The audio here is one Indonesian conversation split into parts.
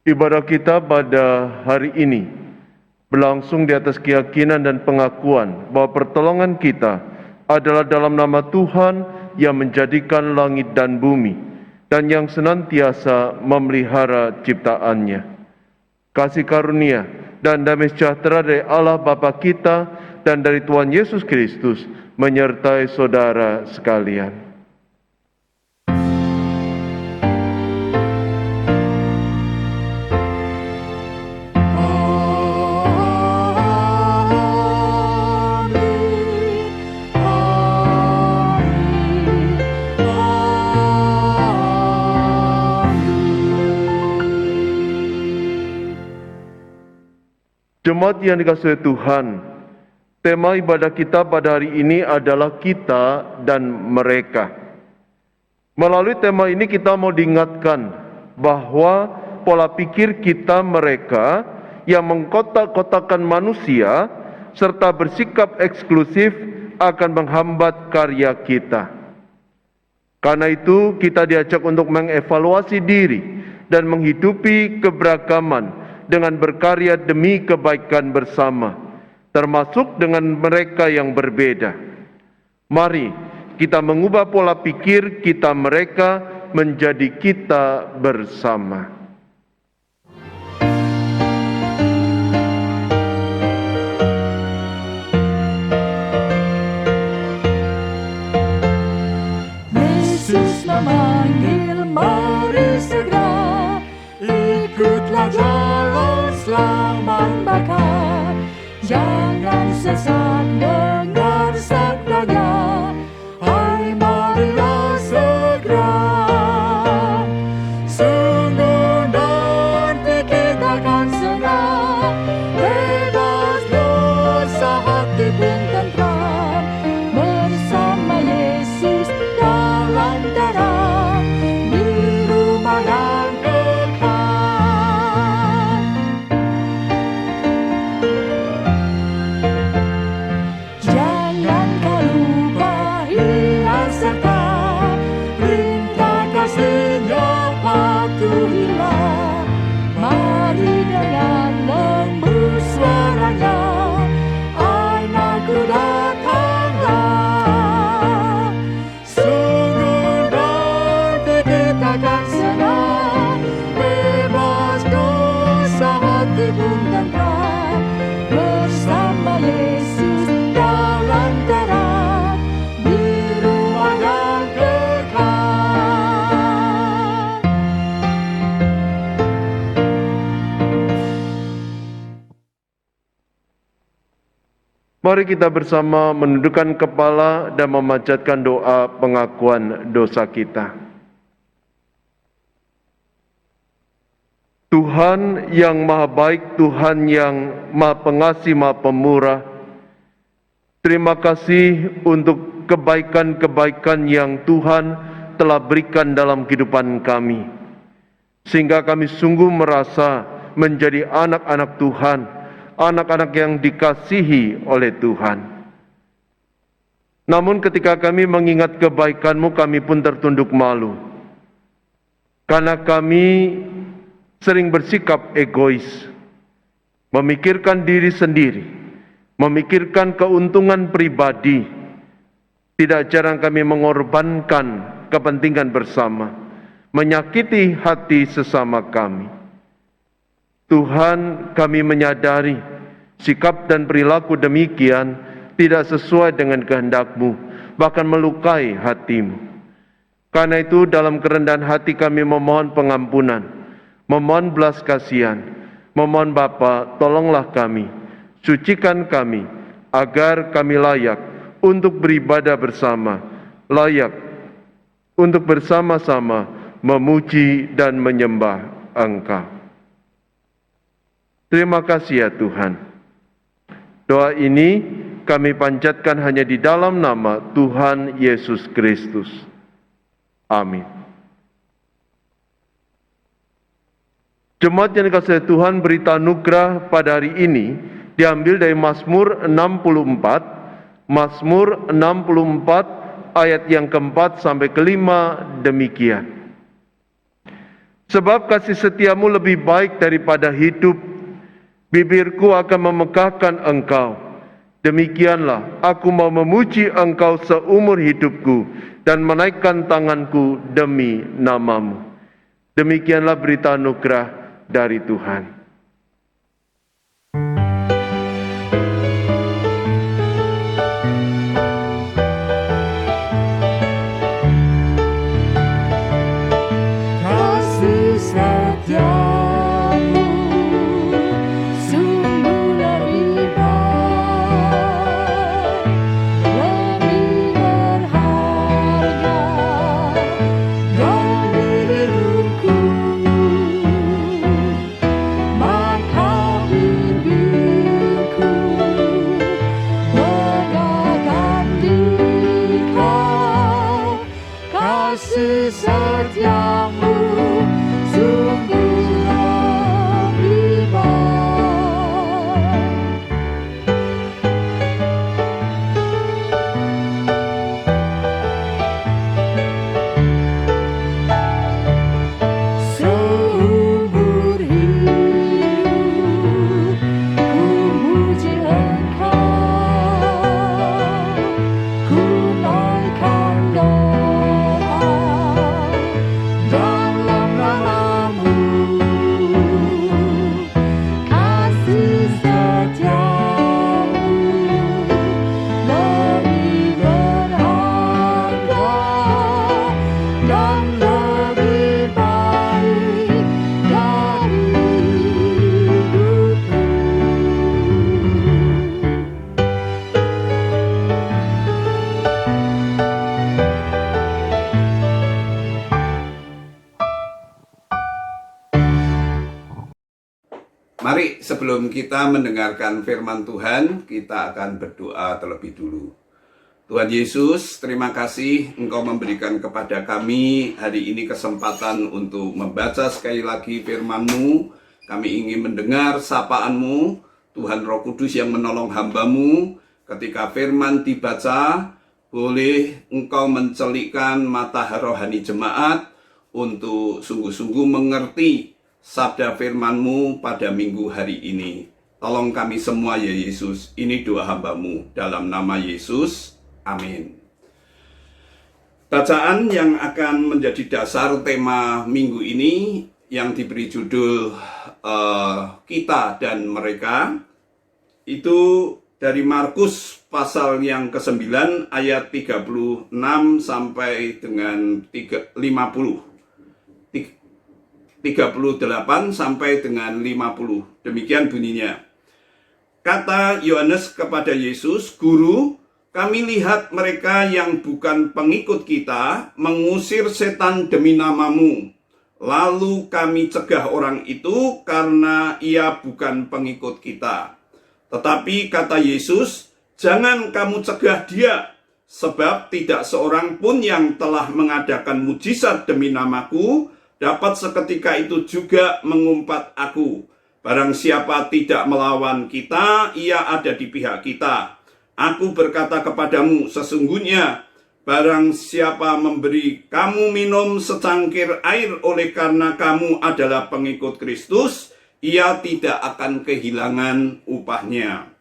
Ibadah kita pada hari ini berlangsung di atas keyakinan dan pengakuan bahwa pertolongan kita adalah dalam nama Tuhan yang menjadikan langit dan bumi dan yang senantiasa memelihara ciptaannya. Kasih karunia dan damai sejahtera dari Allah Bapa kita dan dari Tuhan Yesus Kristus menyertai saudara sekalian. Jemaat yang dikasihi Tuhan, tema ibadah kita pada hari ini adalah kita dan mereka. Melalui tema ini kita mau diingatkan bahwa pola pikir kita mereka yang mengkotak-kotakan manusia serta bersikap eksklusif akan menghambat karya kita. Karena itu kita diajak untuk mengevaluasi diri dan menghidupi keberagaman dengan berkarya demi kebaikan bersama, termasuk dengan mereka yang berbeda. Mari kita mengubah pola pikir kita mereka menjadi kita bersama. Yesus memanggil, mari segera ikutlah jalan selamat bakar. Jangan sesat dengar sabdanya, hai marilah segera. Sungguh nanti kita akan senang, bebas dosa hati pun tentram. Bersama Yesus dalam terang, di rumah yang kekal. Jangan kau lupa ia serta perintah kasih-Nya patuhilah. Mari dengan lembut suaranya, anakku datanglah. Sungguh nanti kita akan senang, bebas dosa hati pun tentram. Bersama Yesus dalam terang, di rumah yang kekal. Mari kita bersama menundukkan kepala dan memanjatkan doa pengakuan dosa kita. Tuhan yang maha baik, Tuhan yang maha pengasih, maha pemurah, terima kasih untuk kebaikan-kebaikan yang Tuhan telah berikan dalam kehidupan kami. Sehingga kami sungguh merasa menjadi anak-anak Tuhan, anak-anak yang dikasihi oleh Tuhan. Namun ketika kami mengingat kebaikan-Mu, kami pun tertunduk malu. Karena kami sering bersikap egois, memikirkan diri sendiri, memikirkan keuntungan pribadi. Tidak jarang kami mengorbankan kepentingan bersama, menyakiti hati sesama kami. Tuhan, kami menyadari sikap dan perilaku demikian tidak sesuai dengan kehendak-Mu, bahkan melukai hati-Mu. Karena itu dalam kerendahan hati kami memohon pengampunan, memohon belas kasihan, memohon Bapa, tolonglah kami, sucikan kami, agar kami layak untuk beribadah bersama, layak untuk bersama-sama memuji dan menyembah Engkau. Terima kasih ya Tuhan. Doa ini kami panjatkan hanya di dalam nama Tuhan Yesus Kristus. Amin. Jemaat yang dikasihi Tuhan, berita anugerah pada hari ini diambil dari Mazmur 64, Mazmur 64 ayat yang keempat sampai kelima demikian. Sebab kasih setiamu lebih baik daripada hidup, bibirku akan memegahkan engkau. Demikianlah aku mau memuji engkau seumur hidupku dan menaikkan tanganku demi namamu. Demikianlah berita anugerah dari Tuhan. Kasih setiamu sungguhlah hebat, lebih berharga dari hidupku. Maka bibirku megahkan Dikau. Kasih setiamu sungguhlah hebat. Seumur hidup ku muji Engkau, ku naikkan doa dalam namamu. Kasih setiamu lebih berharga dan lebih baik dari hidupku. Mari sebelum kita mendengarkan firman Tuhan, kita akan berdoa terlebih dulu. Tuhan Yesus, terima kasih Engkau memberikan kepada kami hari ini kesempatan untuk membaca sekali lagi firman-Mu. Kami ingin mendengar sapaan-Mu, Tuhan Roh Kudus yang menolong hamba-Mu. Ketika firman dibaca, boleh Engkau mencelikkan mata rohani jemaat untuk sungguh-sungguh mengerti sabda firman-Mu pada minggu hari ini. Tolong kami semua ya Yesus, ini doa hamba-Mu dalam nama Yesus, amin. Bacaan yang akan menjadi dasar tema minggu ini yang diberi judul Kita dan Mereka, itu dari Markus pasal yang ke-9 ayat 36 sampai dengan 50. 38 sampai dengan 50. Demikian bunyinya. Kata Yohanes kepada Yesus, "Guru, kami lihat mereka yang bukan pengikut kita mengusir setan demi namamu. Lalu kami cegah orang itu karena ia bukan pengikut kita." Tetapi kata Yesus, "Jangan kamu cegah dia, sebab tidak seorang pun yang telah mengadakan mujizat demi namaku dapat seketika itu juga mengumpat aku. Barang siapa tidak melawan kita, ia ada di pihak kita. Aku berkata kepadamu, sesungguhnya barang siapa memberi kamu minum secangkir air oleh karena kamu adalah pengikut Kristus, ia tidak akan kehilangan upahnya.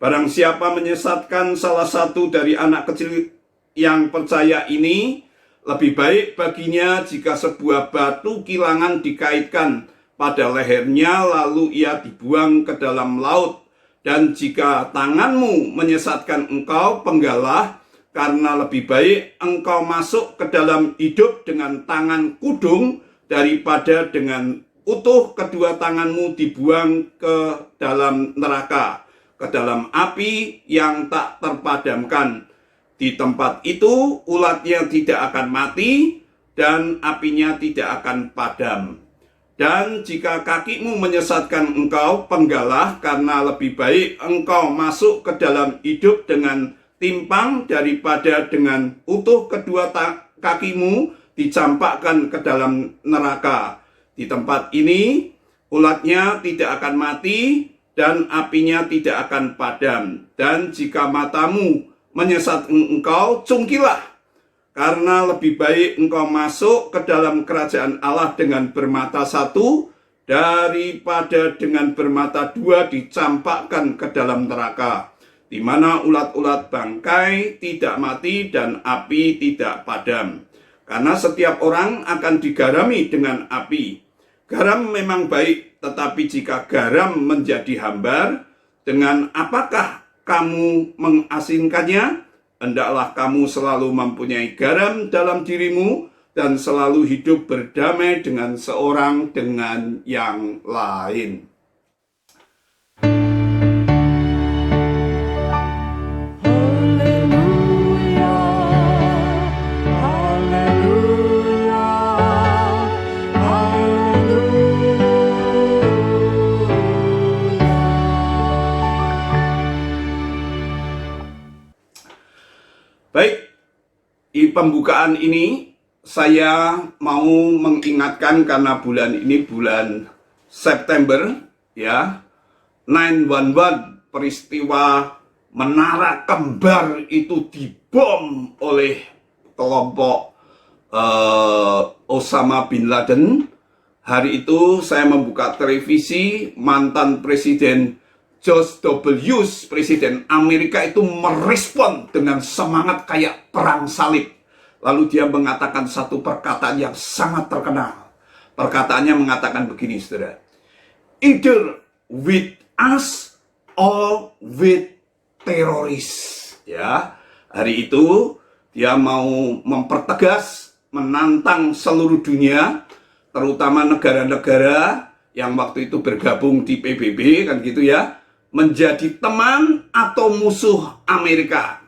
Barang siapa menyesatkan salah satu dari anak kecil yang percaya ini, lebih baik baginya jika sebuah batu kilangan dikaitkan pada lehernya lalu ia dibuang ke dalam laut. Dan jika tanganmu menyesatkan engkau, penggalah, karena lebih baik engkau masuk ke dalam hidup dengan tangan kudung daripada dengan utuh kedua tanganmu dibuang ke dalam neraka, ke dalam api yang tak terpadamkan. Di tempat itu ulatnya tidak akan mati dan apinya tidak akan padam. Dan jika kakimu menyesatkan engkau, penggalah, karena lebih baik engkau masuk ke dalam hidup dengan timpang daripada dengan utuh kedua kakimu dicampakkan ke dalam neraka. Di tempat ini ulatnya tidak akan mati dan apinya tidak akan padam. Dan jika matamu menyesatkan engkau, cungkilah, Karena lebih baik engkau masuk ke dalam kerajaan Allah dengan bermata satu, daripada dengan bermata dua dicampakkan ke dalam neraka, di mana ulat-ulat bangkai tidak mati dan api tidak padam. Karena setiap orang akan digarami dengan api. Garam memang baik, tetapi jika garam menjadi hambar, dengan apakah kamu mengasinkannya? Hendaklah kamu selalu mempunyai garam dalam dirimu dan selalu hidup berdamai dengan seorang dengan yang lain. Haleluya, haleluya, haleluya. Baik, di pembukaan ini saya mau mengingatkan karena bulan ini bulan September ya, 9/11 peristiwa menara kembar itu dibom oleh kelompok Osama bin Laden. Hari itu saya membuka televisi, mantan presiden George W. Presiden Amerika itu merespon dengan semangat kayak perang salib. Lalu dia mengatakan satu perkataan yang sangat terkenal. Perkataannya mengatakan begini, saudara. Either with us or with teroris. Ya, hari itu dia mau mempertegas, menantang seluruh dunia, terutama negara-negara yang waktu itu bergabung di PBB, kan gitu ya, menjadi teman atau musuh Amerika.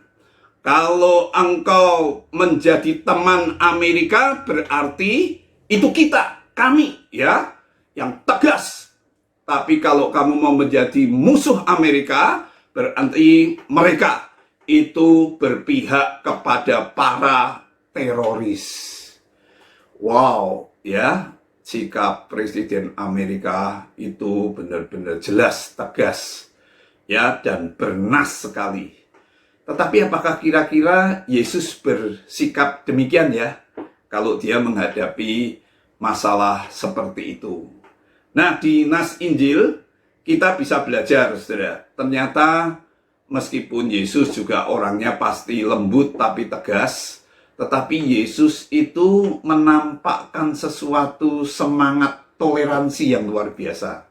Kalau engkau menjadi teman Amerika, berarti itu kita, kami, ya, yang tegas. Tapi kalau kamu mau menjadi musuh Amerika, berarti mereka itu berpihak kepada para teroris. Wow, ya, sikap Presiden Amerika itu benar-benar jelas, tegas, ya, dan bernas sekali. Tetapi apakah kira-kira Yesus bersikap demikian ya, kalau dia menghadapi masalah seperti itu? Nah, di Nas Injil kita bisa belajar, saudara. Ternyata meskipun Yesus juga orangnya pasti lembut tapi tegas, tetapi Yesus itu menampakkan sesuatu semangat toleransi yang luar biasa.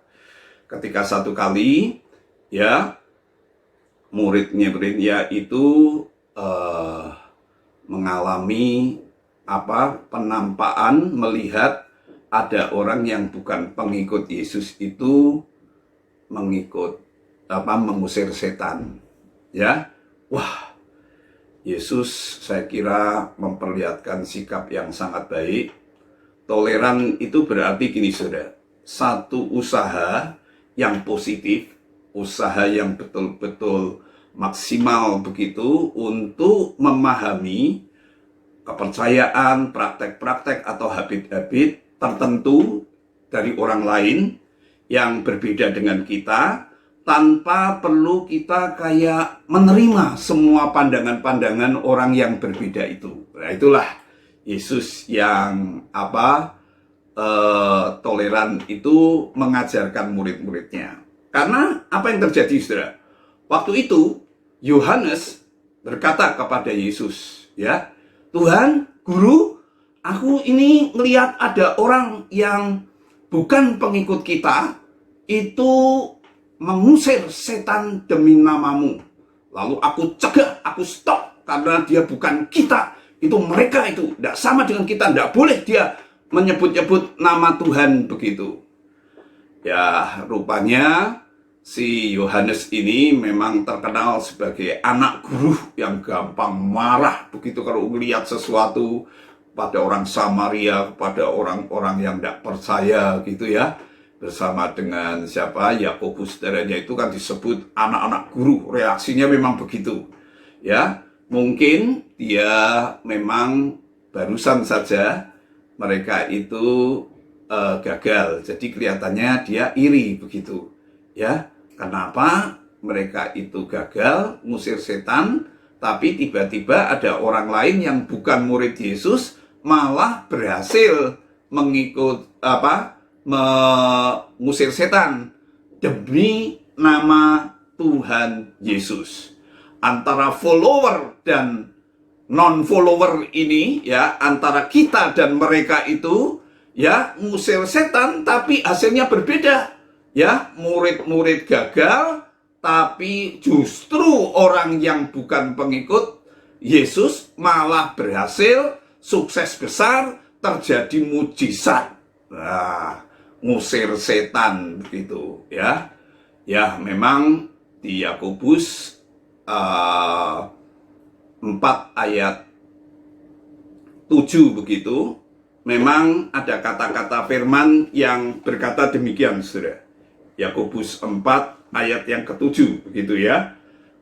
Ketika satu kali, ya, murid-muridnya itu mengalami penampakan melihat ada orang yang bukan pengikut Yesus itu mengusir setan, ya. Wah, Yesus saya kira memperlihatkan sikap yang sangat baik. Toleran itu berarti gini, saudara, satu usaha yang positif, usaha yang betul-betul maksimal begitu untuk memahami kepercayaan, praktek-praktek atau habit-habit tertentu dari orang lain yang berbeda dengan kita, tanpa perlu kita kayak menerima semua pandangan-pandangan orang yang berbeda itu. Nah, itulah Yesus yang toleran itu mengajarkan murid-muridnya. Karena apa yang terjadi, saudara? Waktu itu Yohanes berkata kepada Yesus, ya, Tuhan, Guru, aku ini melihat ada orang yang bukan pengikut kita, itu mengusir setan demi namamu. Lalu aku cegah, aku stop, karena dia bukan kita, itu mereka itu, tidak sama dengan kita, tidak boleh dia menyebut-nyebut nama Tuhan begitu. Ya, rupanya si Yohanes ini memang terkenal sebagai anak guru yang gampang marah begitu kalau melihat sesuatu pada orang Samaria, pada orang-orang yang tidak percaya gitu ya. Bersama dengan siapa? Yakobus, saudaranya itu kan disebut anak-anak guru. Reaksinya memang begitu. Ya, mungkin dia memang barusan saja mereka itu gagal. Jadi kelihatannya dia iri begitu. Ya, kenapa mereka itu gagal ngusir setan? tapi tiba-tiba ada orang lain yang bukan murid Yesus malah berhasil mengusir setan demi nama Tuhan Yesus. Antara follower dan non-follower ini, ya, antara kita dan mereka itu, ya, ngusir setan tapi hasilnya berbeda. Ya, murid-murid gagal, tapi justru orang yang bukan pengikut Yesus malah berhasil, sukses besar, terjadi mujizat. Nah, ngusir setan begitu, ya. Ya, memang di Yakobus 4 ayat 7 begitu, memang ada kata-kata firman yang berkata demikian, saudara. Yakobus 4 ayat yang ke-7 begitu ya.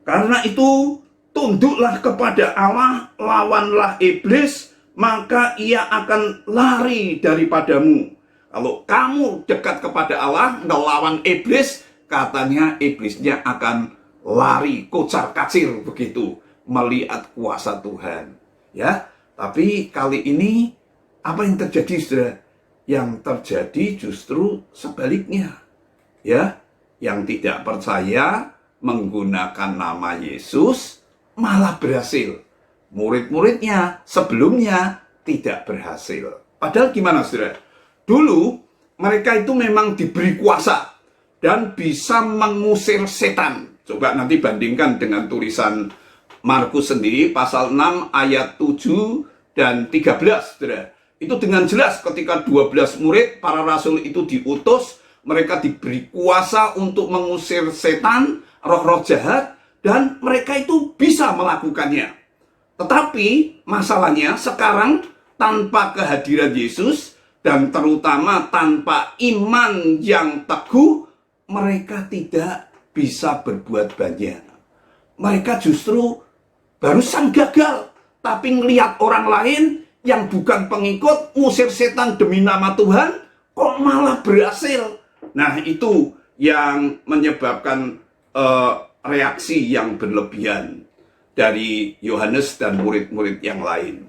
Karena itu tunduklah kepada Allah, lawanlah iblis, maka ia akan lari daripadamu. Kalau kamu dekat kepada Allah, melawan iblis, katanya iblisnya akan lari kocar kacir begitu melihat kuasa Tuhan, ya. Tapi kali ini apa yang terjadi, saudara? Yang terjadi justru sebaliknya, ya. Yang tidak percaya menggunakan nama Yesus malah berhasil. Murid-muridnya sebelumnya tidak berhasil. Padahal gimana, saudara? Dulu mereka itu memang diberi kuasa dan bisa mengusir setan. Coba nanti bandingkan dengan tulisan Markus sendiri pasal 6 ayat 7 dan 13, saudara. Itu dengan jelas ketika 12 murid para rasul itu diutus, mereka diberi kuasa untuk mengusir setan, roh-roh jahat, dan mereka itu bisa melakukannya. Tetapi masalahnya sekarang tanpa kehadiran Yesus dan terutama tanpa iman yang teguh, mereka tidak bisa berbuat banyak. Mereka justru barusan gagal, tapi ngelihat orang lain yang bukan pengikut ngusir setan demi nama Tuhan, kok malah berhasil. Nah, itu yang menyebabkan reaksi yang berlebihan dari Yohanes dan murid-murid yang lain.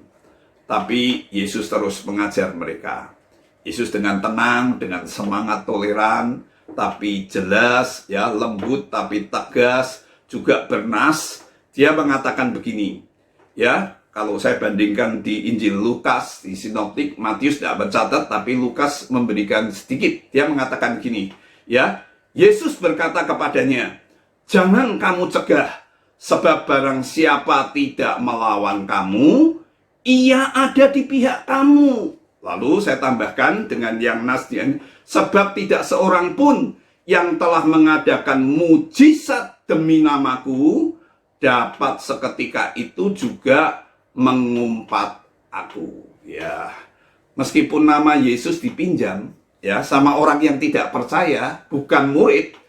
Tapi Yesus terus mengajar mereka. Yesus dengan tenang, dengan semangat toleran, tapi jelas, ya, lembut tapi tegas, juga bernas. Dia mengatakan begini, ya, kalau saya bandingkan di Injil Lukas, di Sinoptik, Matius tidak mencatat, tapi Lukas memberikan sedikit. Dia mengatakan begini, ya, Yesus berkata kepadanya, jangan kamu cegah, sebab barang siapa tidak melawan kamu, ia ada di pihak kamu. Lalu saya tambahkan dengan yang nasnya, sebab tidak seorang pun yang telah mengadakan mujizat demi namaku, dapat seketika itu juga mengumpat aku. Ya, meskipun nama Yesus dipinjam, ya, sama orang yang tidak percaya, bukan murid,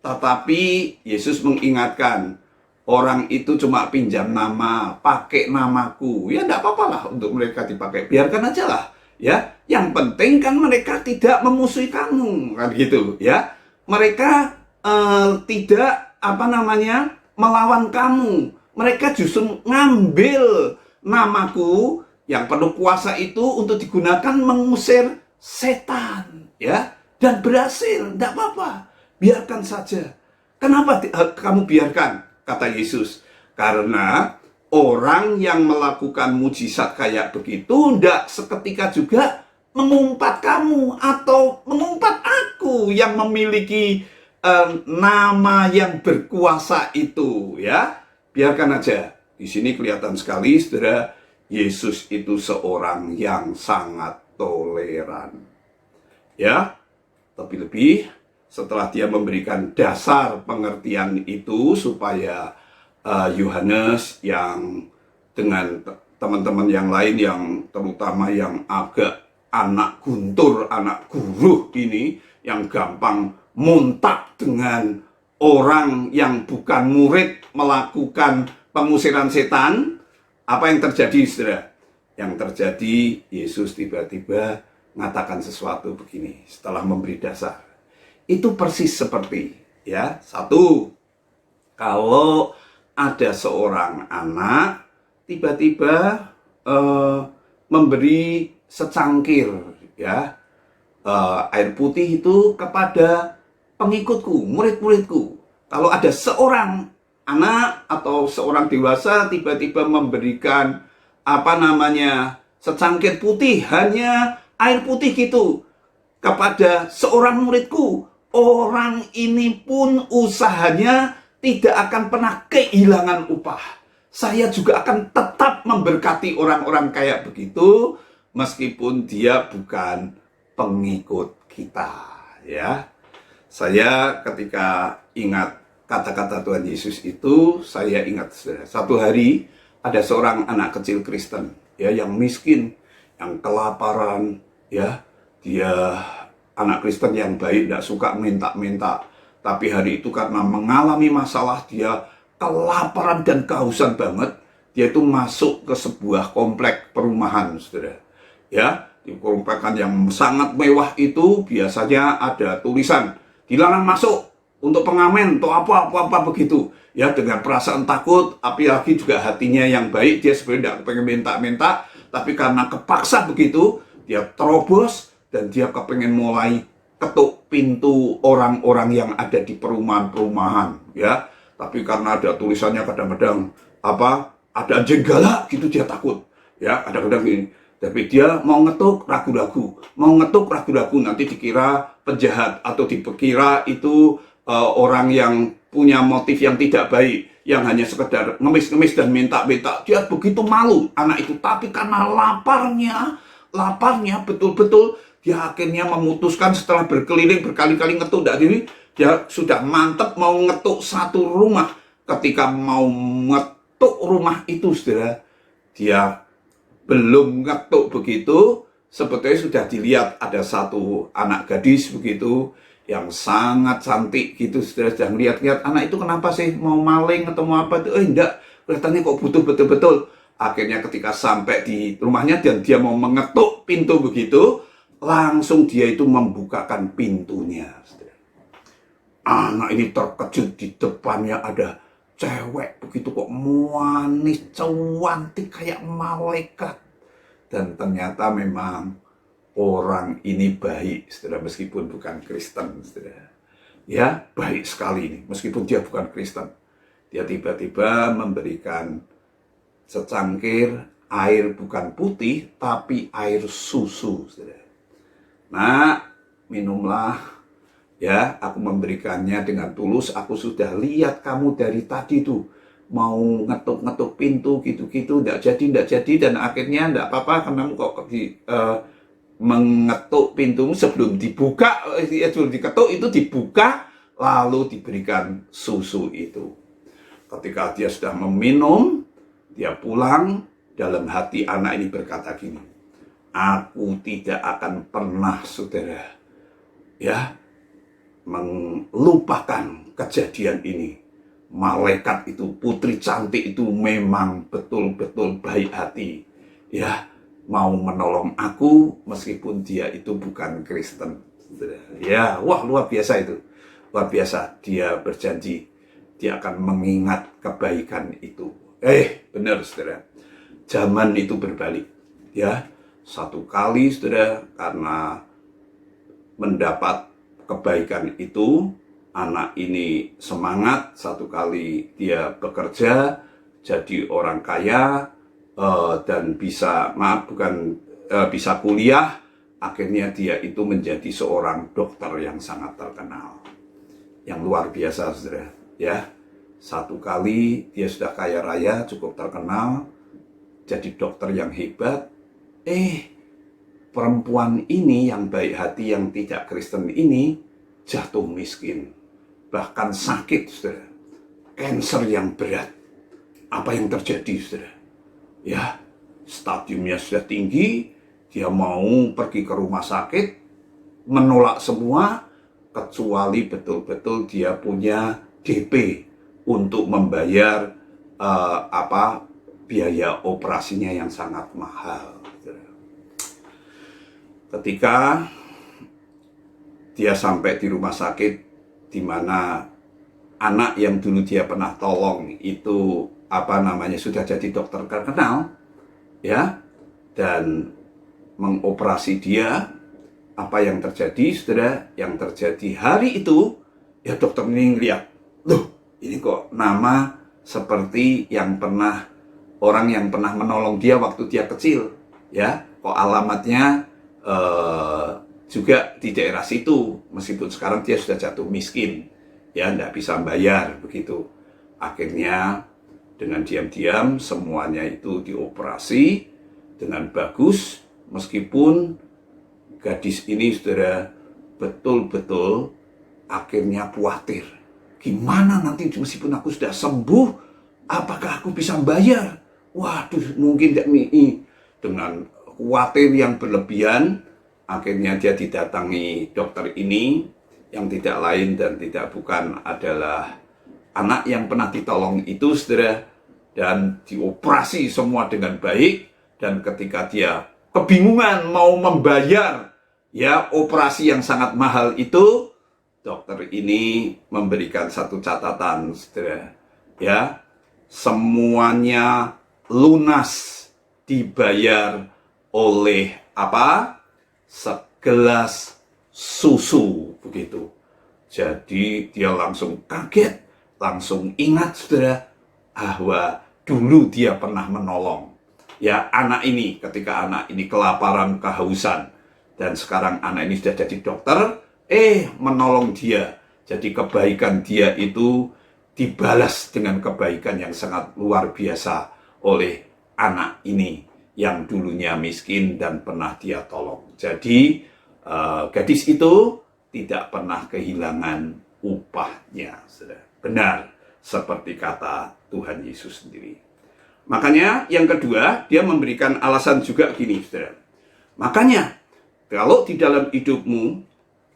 tetapi Yesus mengingatkan, orang itu cuma pinjam nama, pakai namaku, ya tidak apa-apa lah untuk mereka dipakai, biarkan aja lah, ya. Yang penting kan mereka tidak memusuhi kamu, kan gitu, ya. Mereka tidak melawan kamu. Mereka justru ngambil namaku yang penuh kuasa itu untuk digunakan mengusir setan, ya, dan berhasil. Tidak apa-apa, biarkan saja. Kenapa kamu biarkan? Kata Yesus, karena orang yang melakukan mujizat kayak begitu tidak seketika juga mengumpat kamu atau mengumpat aku yang memiliki nama yang berkuasa itu, ya. Biarkan aja. Di sini kelihatan sekali, saudara, Yesus itu seorang yang sangat toleran, ya. Lebih-lebih setelah dia memberikan dasar pengertian itu supaya Yohanes yang dengan teman-teman yang lain, yang terutama yang agak anak guntur, anak guru ini, yang gampang montak dengan orang yang bukan murid melakukan pengusiran setan, apa yang terjadi, saudara? Yang terjadi, Yesus tiba-tiba mengatakan sesuatu begini setelah memberi dasar. Itu persis seperti, ya, satu, kalau ada seorang anak tiba-tiba memberi secangkir ya air putih itu kepada pengikutku, murid-muridku. Kalau ada seorang anak atau seorang dewasa tiba-tiba memberikan secangkir putih, hanya air putih gitu kepada seorang muridku, orang ini pun usahanya tidak akan pernah kehilangan upah. Saya juga akan tetap memberkati orang-orang kayak begitu meskipun dia bukan pengikut kita, ya. Saya ketika ingat kata-kata Tuhan Yesus itu, saya ingat satu hari ada seorang anak kecil Kristen, ya, yang miskin, yang kelaparan, ya. Dia anak Kristen yang baik, tidak suka minta-minta. Tapi hari itu karena mengalami masalah, dia kelaparan dan kehausan banget. Dia itu masuk ke sebuah komplek perumahan, saudara. Ya, di komplek yang sangat mewah itu biasanya ada tulisan dilarang masuk untuk pengamen atau apa begitu. Ya, dengan perasaan takut, apalagi juga hatinya yang baik, dia sebenarnya tidak pengen minta-minta, tapi karena kepaksa begitu, dia terobos dan dia kepengen mulai ketuk pintu orang-orang yang ada di perumahan-perumahan, ya. Tapi karena ada tulisannya kadang-kadang ada anjing galak gitu, dia takut, ya. Kadang-kadang gini. Tapi dia mau ngetuk ragu-ragu, nanti dikira penjahat atau dikira itu orang yang punya motif yang tidak baik, yang hanya sekedar ngemis-ngemis dan minta-minta. Dia begitu malu anak itu, tapi karena laparnya betul-betul, dia akhirnya memutuskan setelah berkeliling berkali-kali ngetuk dari dia sudah mantep mau ngetuk satu rumah. Ketika mau ngetuk rumah itu, saudara, dia belum ngetuk begitu, sebetulnya sudah dilihat ada satu anak gadis begitu yang sangat cantik gitu, saudara, sudah lihat-lihat anak itu kenapa sih mau maling atau mau apa itu, enggak, kelihatannya kok butuh betul-betul. Akhirnya ketika sampai di rumahnya dan dia mau mengetuk pintu begitu, langsung dia itu membukakan pintunya, saudara. Anak ini terkejut, di depannya ada cewek begitu kok manis, cantik kayak malaikat. Dan ternyata memang orang ini baik, saudara, meskipun bukan Kristen, saudara. Ya, baik sekali ini, meskipun dia bukan Kristen. Dia tiba-tiba memberikan secangkir air bukan putih, tapi air susu, saudara. Nah, minumlah. Ya, aku memberikannya dengan tulus. Aku sudah lihat kamu dari tadi tuh mau ngetuk-ngetuk pintu gitu-gitu, tidak jadi, dan akhirnya tidak apa-apa, kamu kok mengetuk pintumu sebelum dibuka, sebelum diketuk itu dibuka, lalu diberikan susu itu. Ketika dia sudah meminum, dia pulang, dalam hati anak ini berkata gini, aku tidak akan pernah, saudara, ya, melupakan kejadian ini. Malaikat itu, putri cantik itu memang betul-betul baik hati, ya, mau menolong aku meskipun dia itu bukan Kristen. Ya, wah, luar biasa itu, luar biasa. Dia berjanji dia akan mengingat kebaikan itu. Benar, saudara, zaman itu berbalik, ya. Satu kali, saudara, karena mendapat kebaikan itu, anak ini semangat. Satu kali dia bekerja jadi orang kaya dan bisa bisa kuliah. Akhirnya dia itu menjadi seorang dokter yang sangat terkenal, yang luar biasa, saudara, ya. Satu kali dia sudah kaya raya, cukup terkenal, jadi dokter yang hebat. Perempuan ini yang baik hati, yang tidak Kristen ini, jatuh miskin, bahkan sakit, saudara, kanker yang berat. Apa yang terjadi, saudara? Ya, stadiumnya sudah tinggi, dia mau pergi ke rumah sakit, menolak semua, kecuali betul-betul dia punya DP untuk membayar biaya operasinya yang sangat mahal. Ketika dia sampai di rumah sakit di mana anak yang dulu dia pernah tolong itu sudah jadi dokter terkenal, ya, dan mengoperasi dia. Apa yang terjadi, saudara? Yang terjadi hari itu, ya dokter ini lihat, loh, ini kok nama seperti orang yang pernah menolong dia waktu dia kecil, ya, kok alamatnya juga di daerah situ, meskipun sekarang dia sudah jatuh miskin, ya, tidak bisa bayar begitu. Akhirnya dengan diam-diam semuanya itu dioperasi dengan bagus, meskipun gadis ini, saudara, betul-betul akhirnya khawatir. Gimana nanti meskipun aku sudah sembuh, apakah aku bisa bayar? Waduh, mungkin tidak ini. Dengan khawatir yang berlebihan, akhirnya dia didatangi dokter ini, yang tidak lain dan tidak bukan adalah anak yang pernah ditolong itu, saudara, dan dioperasi semua dengan baik. Dan ketika dia kebingungan mau membayar, ya, operasi yang sangat mahal itu, dokter ini memberikan satu catatan, saudara, ya, semuanya lunas dibayar oleh apa? Segelas susu, begitu. Jadi dia langsung kaget, langsung ingat, saudara, bahwa dulu dia pernah menolong, ya, anak ini, ketika anak ini kelaparan, kehausan, dan sekarang anak ini sudah jadi dokter, menolong dia. Jadi kebaikan dia itu dibalas dengan kebaikan yang sangat luar biasa oleh anak ini yang dulunya miskin dan pernah dia tolong. Jadi gadis itu tidak pernah kehilangan upahnya. Benar seperti kata Tuhan Yesus sendiri. Makanya yang kedua, dia memberikan alasan juga gini, saudara. Makanya kalau di dalam hidupmu,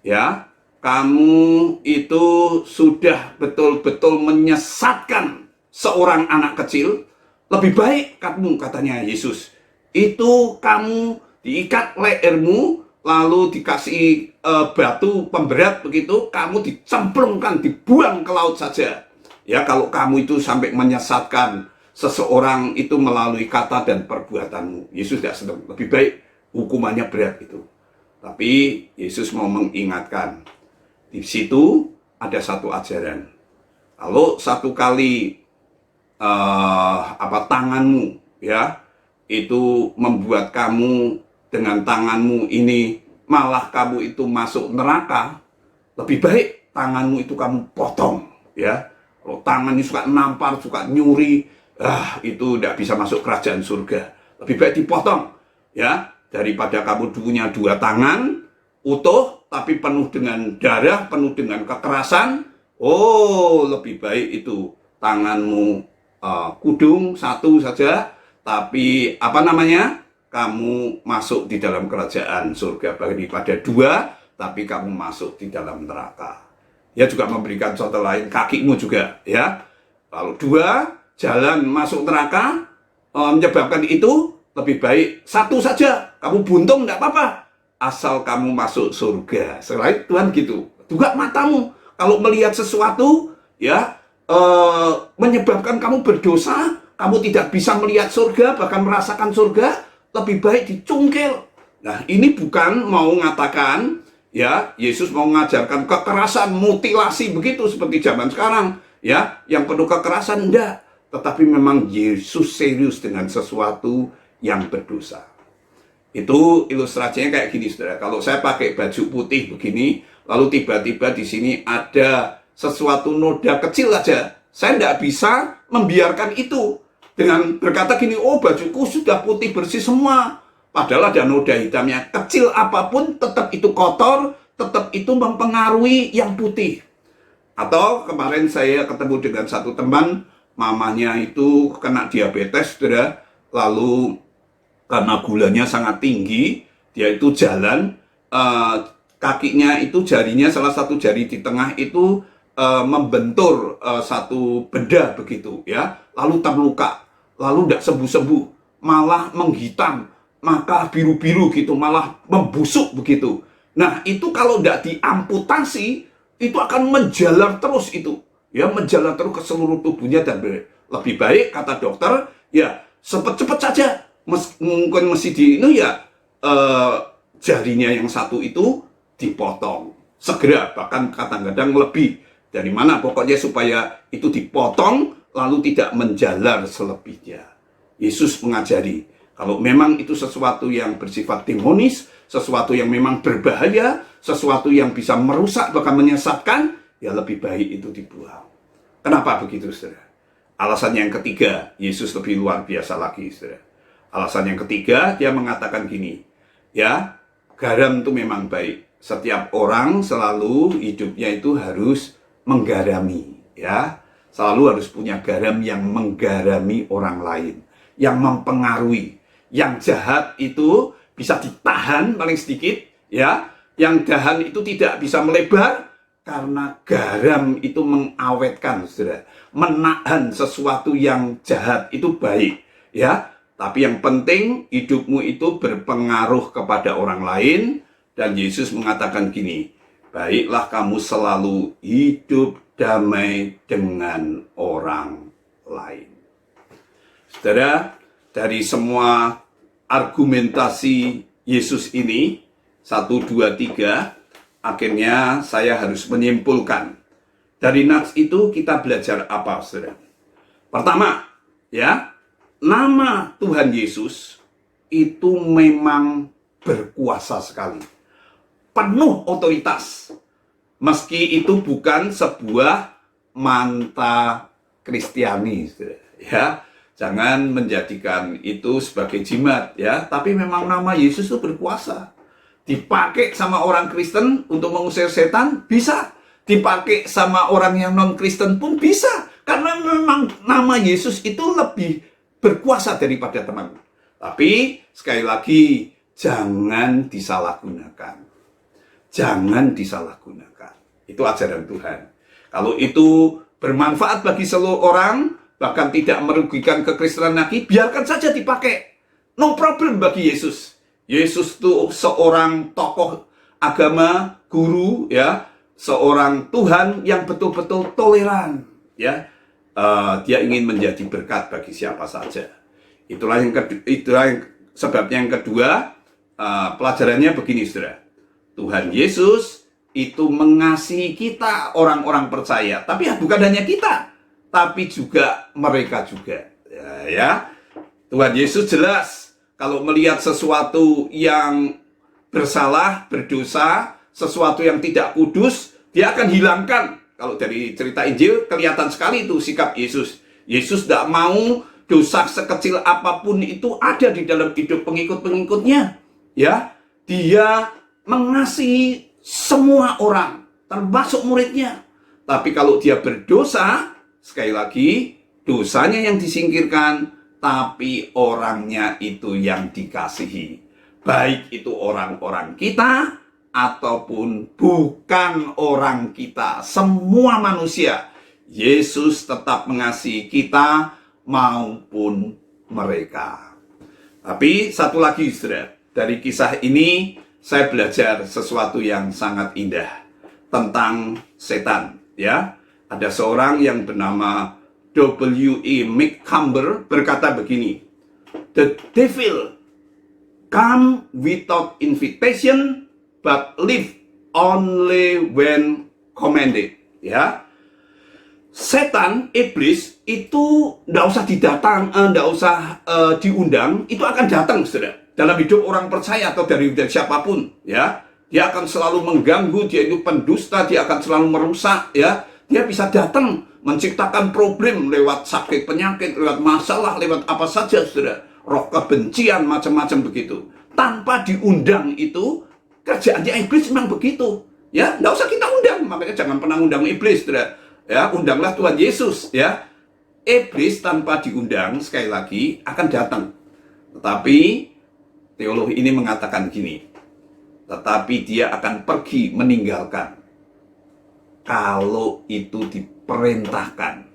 ya, kamu itu sudah betul-betul menyesatkan seorang anak kecil, lebih baik kamu, katanya Yesus, itu kamu diikat lehermu, lalu dikasih batu pemberat begitu, kamu dicemplungkan, dibuang ke laut saja. Ya, kalau kamu itu sampai menyesatkan seseorang itu melalui kata dan perbuatanmu, Yesus tidak senang. Lebih baik hukumannya berat itu. Tapi Yesus mau mengingatkan, di situ ada satu ajaran. Kalau satu kali tanganmu, ya, itu membuat kamu dengan tanganmu ini malah kamu itu masuk neraka, lebih baik tanganmu itu kamu potong, ya. Kalau tangan ini suka nampar, suka nyuri, itu tidak bisa masuk kerajaan surga. Lebih baik dipotong, ya, daripada kamu punya dua tangan utuh tapi penuh dengan darah, penuh dengan kekerasan. Lebih baik itu tanganmu kudung satu saja, tapi kamu masuk di dalam kerajaan surga, daripada dua tapi kamu masuk di dalam neraka. Dia juga memberikan contoh lain, kakimu juga, ya. Kalau dua jalan masuk neraka menyebabkan itu, lebih baik satu saja, kamu buntung tidak apa-apa, asal kamu masuk surga. Selain Tuhan gitu, juga matamu kalau melihat sesuatu, ya, menyebabkan kamu berdosa, kamu tidak bisa melihat surga, bahkan merasakan surga, lebih baik dicungkil. Nah, ini bukan mau mengatakan, ya, Yesus mau mengajarkan kekerasan, mutilasi begitu seperti zaman sekarang, ya, yang penuh kekerasan, enggak. Tetapi memang Yesus serius dengan sesuatu yang berdosa. Itu ilustrasinya kayak gini, saudara. Kalau saya pakai baju putih begini, lalu tiba-tiba di sini ada sesuatu noda kecil aja, saya tidak bisa membiarkan itu dengan berkata gini, bajuku sudah putih bersih semua. Padahal ada noda hitamnya, kecil apapun tetap itu kotor, tetap itu mempengaruhi yang putih. Atau kemarin saya ketemu dengan satu teman, mamanya itu kena diabetes, saudara. Lalu karena gulanya sangat tinggi, dia itu jalan, kakinya itu jarinya, salah satu jari di tengah itu membentur satu benda begitu, ya. Lalu terluka, lalu tidak sembuh-sembuh, malah menghitam, maka biru-biru gitu, malah membusuk begitu. Nah, itu kalau tidak diamputasi, itu akan menjalar terus itu. ya menjalar terus ke seluruh tubuhnya dan lebih baik kata dokter ya cepat-cepat saja mungkin mesti di ini ya jarinya yang satu itu dipotong segera, bahkan kadang-kadang lebih dari mana pokoknya supaya itu dipotong lalu tidak menjalar selebihnya. Yesus mengajari kalau memang itu sesuatu yang bersifat demonis, sesuatu yang memang berbahaya, sesuatu yang bisa merusak bahkan menyesatkan, ya lebih baik itu dibuang. Kenapa begitu, saudara? Alasan yang ketiga, Yesus lebih luar biasa lagi, saudara. Alasan yang ketiga, dia mengatakan gini, ya, garam itu memang baik. Setiap orang selalu hidupnya itu harus menggarami, ya. Selalu harus punya garam yang menggarami orang lain, yang mempengaruhi. Yang jahat itu bisa ditahan paling sedikit, ya. Yang jahat itu tidak bisa melebar, karena garam itu mengawetkan, saudara. Menahan sesuatu yang jahat itu baik, ya. Tapi yang penting hidupmu itu berpengaruh kepada orang lain. Dan Yesus mengatakan gini, baiklah kamu selalu hidup damai dengan orang lain. Saudara, dari semua argumentasi Yesus ini, 1, 2, 3, akhirnya saya harus menyimpulkan. Dari nats itu kita belajar apa, saudara? Pertama, ya, nama Tuhan Yesus itu memang berkuasa sekali. Penuh otoritas. Meski itu bukan sebuah manta Kristiani, ya. Jangan menjadikan itu sebagai jimat, ya. Tapi memang nama Yesus itu berkuasa. Dipakai sama orang Kristen untuk mengusir setan, bisa. Dipakai sama orang yang non-Kristen pun bisa. Karena memang nama Yesus itu lebih berkuasa daripada teman. Tapi sekali lagi, jangan disalahgunakan. Jangan disalahgunakan. Itu ajaran Tuhan. Kalau itu bermanfaat bagi seluruh orang, bahkan tidak merugikan kekristenan lagi, biarkan saja dipakai. No problem bagi Yesus. Yesus itu seorang tokoh agama, guru, ya, seorang Tuhan yang betul-betul toleran, ya. Dia ingin menjadi berkat bagi siapa saja. Itulah sebabnya yang kedua, pelajarannya begini, saudara. Tuhan Yesus itu mengasihi kita orang-orang percaya, tapi ya bukan hanya kita, tapi juga mereka juga. Ya, Tuhan Yesus jelas kalau melihat sesuatu yang bersalah, berdosa, sesuatu yang tidak kudus, dia akan hilangkan. Kalau dari cerita Injil kelihatan sekali itu sikap Yesus. Yesus tidak mau dosa sekecil apapun itu ada di dalam hidup pengikut-pengikutnya. Ya, dia mengasihi semua orang, termasuk muridnya. Tapi kalau dia berdosa, sekali lagi, dosanya yang disingkirkan, tapi orangnya itu yang dikasihi. Baik itu orang-orang kita, ataupun bukan orang kita. Semua manusia, Yesus tetap mengasihi kita, maupun mereka. Tapi satu lagi, saudara, dari kisah ini, saya belajar sesuatu yang sangat indah tentang setan, ya. Ada seorang yang bernama W.E. McCumber berkata begini, "The devil come without invitation, but live only when commanded." Ya, setan, iblis itu nggak usah diundang, itu akan datang, saudara. Dalam hidup orang percaya atau dari siapapun, ya, dia akan selalu mengganggu, dia itu pendusta, dia akan selalu merusak, ya, dia bisa datang menciptakan problem lewat sakit penyakit, lewat masalah, lewat apa saja, saudara, roh kebencian, macam-macam begitu, tanpa diundang. Itu kerjaannya iblis memang begitu, ya, nggak usah kita undang, makanya jangan pernah undang iblis, saudara, ya, undanglah Tuhan Yesus, ya. Iblis tanpa diundang sekali lagi akan datang, tetapi teologi ini mengatakan gini, tetapi dia akan pergi meninggalkan kalau itu diperintahkan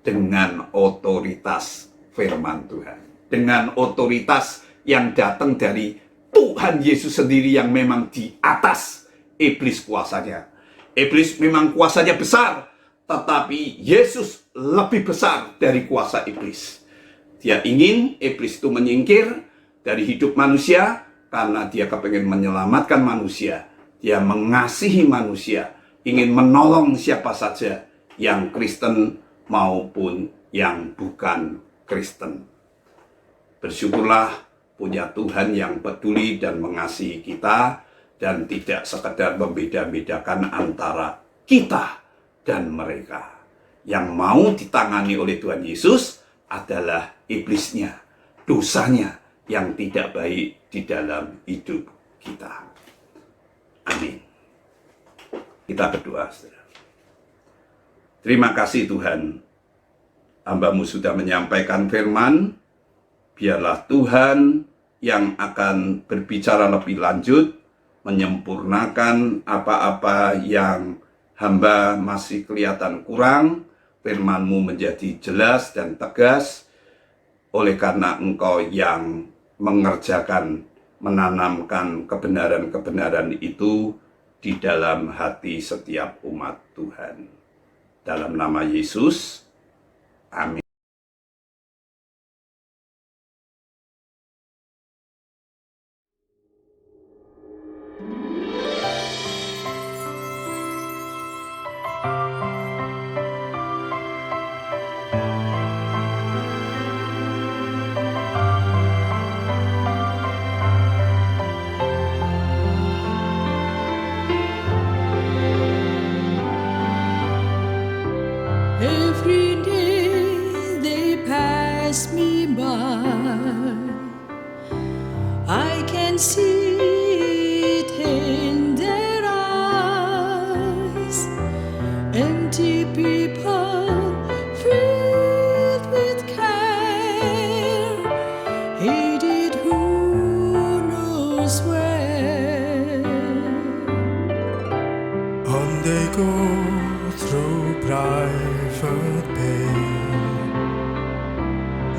dengan otoritas firman Tuhan, dengan otoritas yang datang dari Tuhan Yesus sendiri yang memang di atas iblis kuasanya. Iblis memang kuasanya besar, tetapi Yesus lebih besar dari kuasa iblis. Dia ingin iblis itu menyingkir dari hidup manusia karena dia kepengen menyelamatkan manusia. Dia mengasihi manusia, ingin menolong siapa saja yang Kristen maupun yang bukan Kristen. Bersyukurlah punya Tuhan yang peduli dan mengasihi kita dan tidak sekedar membeda-bedakan antara kita dan mereka. Yang mau ditangani oleh Tuhan Yesus adalah iblisnya, dosanya yang tidak baik di dalam hidup kita. Amin. Kita berdoa, saudara. Terima kasih Tuhan, hamba-Mu sudah menyampaikan firman. Biarlah Tuhan yang akan berbicara lebih lanjut, menyempurnakan apa-apa yang hamba masih kelihatan kurang. Firman-Mu menjadi jelas dan tegas, oleh karena Engkau yang mengerjakan, menanamkan kebenaran-kebenaran itu di dalam hati setiap umat Tuhan. Dalam nama Yesus, amin. Every day they pass me by, I can see it in their eyes. Empty people filled with care, headed who knows where. On they go through private pain,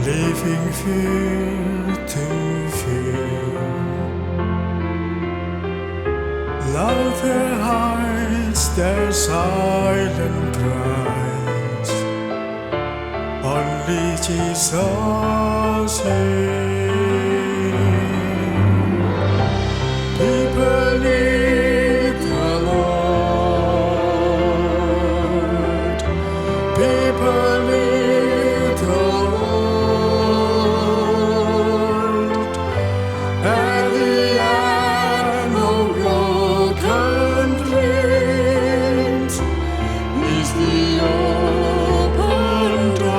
leaving fear to fear. Laughter hides their silent cries, only Jesus hears. People need the Lord. People need the Lord. At the end of broken dreams is the open door.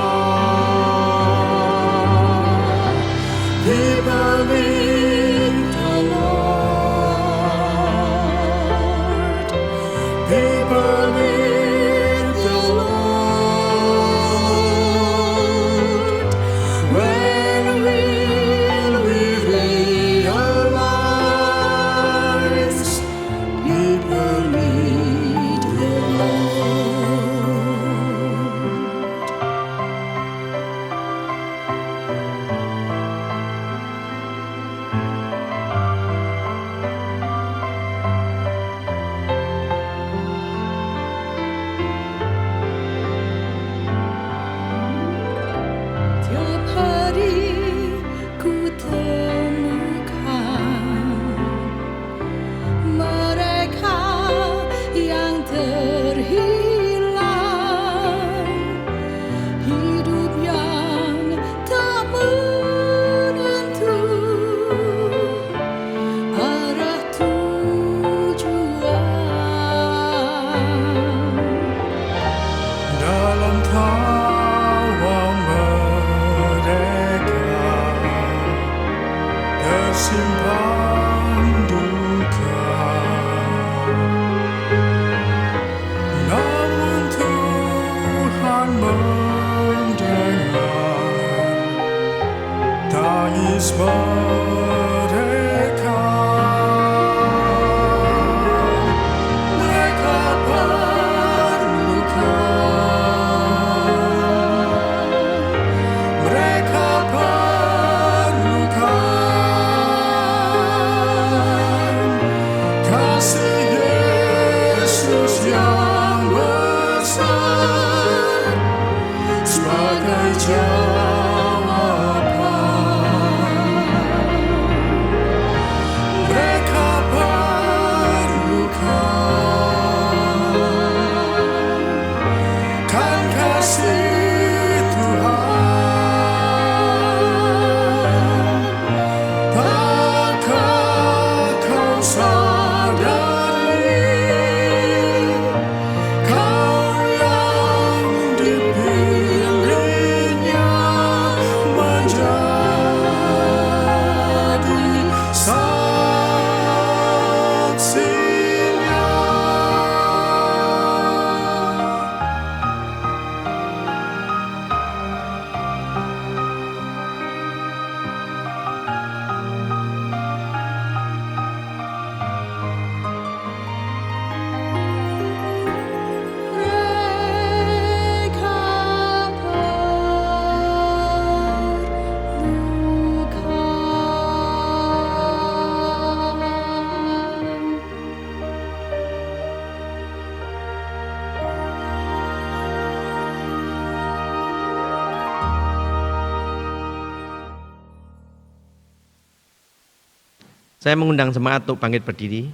Saya mengundang jemaat untuk bangkit berdiri.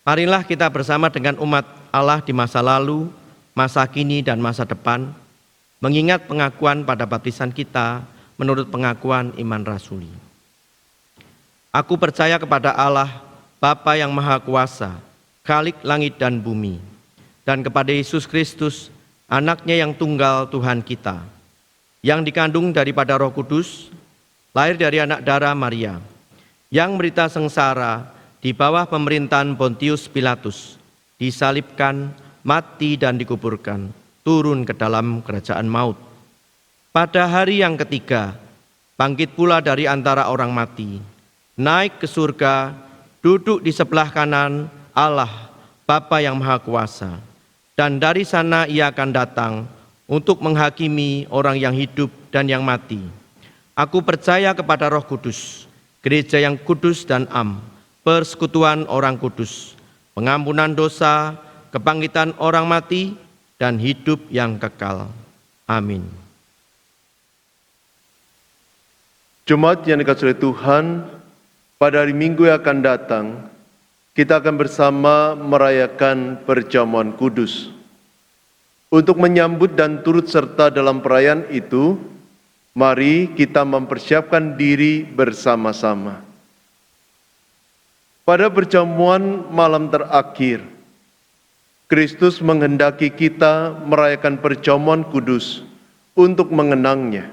Marilah kita bersama dengan umat Allah di masa lalu, masa kini, dan masa depan, mengingat pengakuan pada baptisan kita menurut pengakuan iman rasuli. Aku percaya kepada Allah, Bapa yang Maha Kuasa, Khalik langit dan bumi, dan kepada Yesus Kristus, Anaknya yang tunggal Tuhan kita, yang dikandung daripada Roh Kudus, lahir dari anak darah Maria, yang menderita sengsara di bawah pemerintahan Pontius Pilatus, disalibkan, mati dan dikuburkan, turun ke dalam kerajaan maut. Pada hari yang ketiga, bangkit pula dari antara orang mati, naik ke surga, duduk di sebelah kanan Allah, Bapa yang Maha Kuasa, dan dari sana ia akan datang untuk menghakimi orang yang hidup dan yang mati. Aku percaya kepada Roh Kudus, gereja yang kudus dan am, persekutuan orang kudus, pengampunan dosa, kebangkitan orang mati, dan hidup yang kekal. Amin. Jemaat yang dikasihi Tuhan, pada hari Minggu yang akan datang, kita akan bersama merayakan perjamuan kudus. Untuk menyambut dan turut serta dalam perayaan itu, mari kita mempersiapkan diri bersama-sama. Pada perjamuan malam terakhir, Kristus menghendaki kita merayakan perjamuan kudus untuk mengenangnya.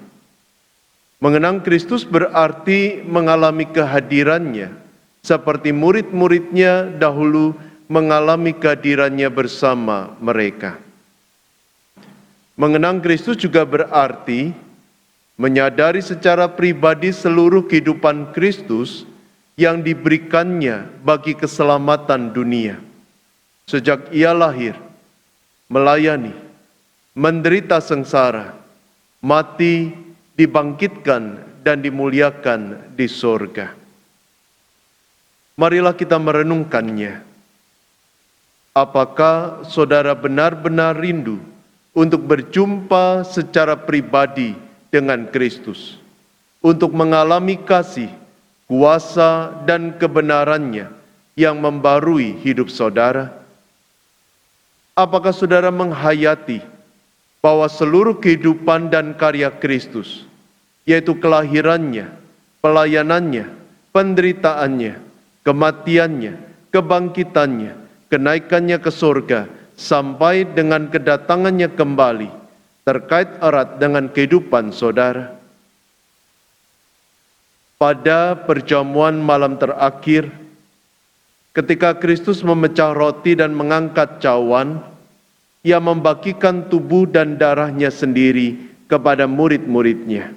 Mengenang Kristus berarti mengalami kehadirannya, seperti murid-muridnya dahulu mengalami kehadirannya bersama mereka. Mengenang Kristus juga berarti menyadari secara pribadi seluruh kehidupan Kristus yang diberikannya bagi keselamatan dunia. Sejak ia lahir, melayani, menderita sengsara, mati, dibangkitkan, dan dimuliakan di sorga. Marilah kita merenungkannya. Apakah saudara benar-benar rindu untuk berjumpa secara pribadi dengan Kristus, untuk mengalami kasih, kuasa, dan kebenarannya yang membarui hidup saudara? Apakah saudara menghayati bahwa seluruh kehidupan dan karya Kristus, yaitu kelahirannya, pelayanannya, penderitaannya, kematiannya, kebangkitannya, kenaikannya ke surga, sampai dengan kedatangannya kembali, terkait erat dengan kehidupan saudara? Pada perjamuan malam terakhir, ketika Kristus memecah roti dan mengangkat cawan, ia membagikan tubuh dan darahnya sendiri kepada murid-muridnya.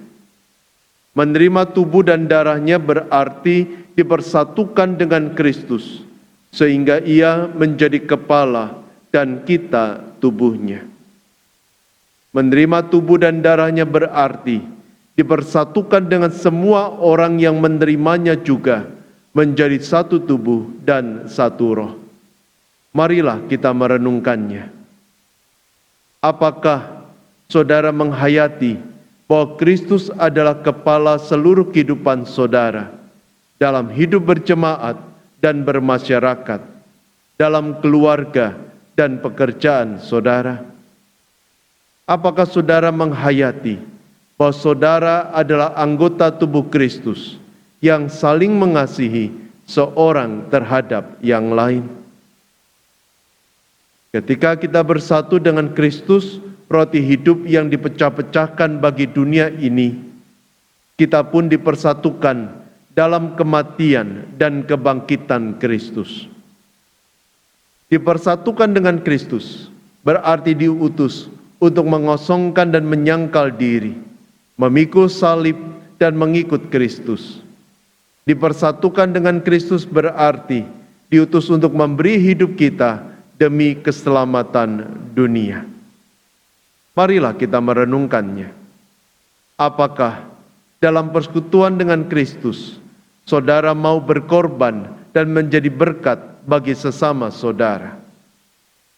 Menerima tubuh dan darahnya berarti dipersatukan dengan Kristus, sehingga ia menjadi kepala dan kita tubuhnya. Menerima tubuh dan darahnya berarti dipersatukan dengan semua orang yang menerimanya juga menjadi satu tubuh dan satu roh. Marilah kita merenungkannya. Apakah saudara menghayati bahwa Kristus adalah kepala seluruh kehidupan saudara dalam hidup berjemaat dan bermasyarakat, dalam keluarga dan pekerjaan saudara? Apakah saudara menghayati bahwa saudara adalah anggota tubuh Kristus yang saling mengasihi seorang terhadap yang lain? Ketika kita bersatu dengan Kristus, roti hidup yang dipecah-pecahkan bagi dunia ini, kita pun dipersatukan dalam kematian dan kebangkitan Kristus. Dipersatukan dengan Kristus berarti diutus untuk mengosongkan dan menyangkal diri, memikul salib dan mengikut Kristus. Dipersatukan dengan Kristus berarti diutus untuk memberi hidup kita demi keselamatan dunia. Marilah kita merenungkannya. Apakah dalam persekutuan dengan Kristus, saudara mau berkorban dan menjadi berkat bagi sesama saudara?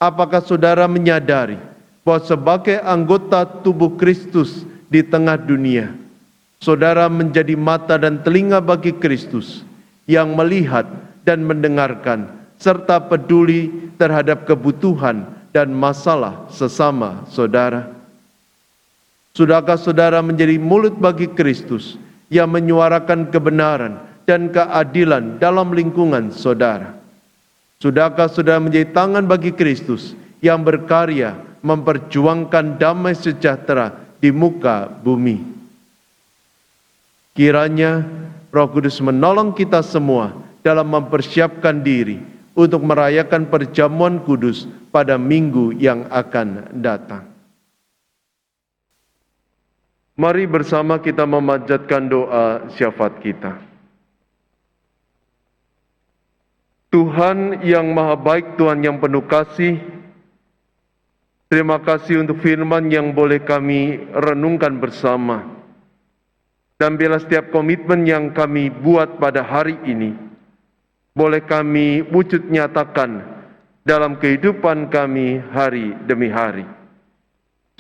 Apakah saudara menyadari bahwa sebagai anggota tubuh Kristus di tengah dunia, Saudara menjadi mata dan telinga bagi Kristus yang melihat dan mendengarkan serta peduli terhadap kebutuhan dan masalah sesama saudara. Sudahkah saudara menjadi mulut bagi Kristus yang menyuarakan kebenaran dan keadilan dalam lingkungan saudara? Sudahkah saudara menjadi tangan bagi Kristus yang berkarya memperjuangkan damai sejahtera di muka bumi? Kiranya Roh Kudus menolong kita semua dalam mempersiapkan diri untuk merayakan perjamuan kudus pada minggu yang akan datang. Mari bersama kita memanjatkan doa syafaat kita. Tuhan yang maha baik, Tuhan yang penuh kasih, terima kasih untuk firman yang boleh kami renungkan bersama. Dan bila setiap komitmen yang kami buat pada hari ini, boleh kami wujud nyatakan dalam kehidupan kami hari demi hari.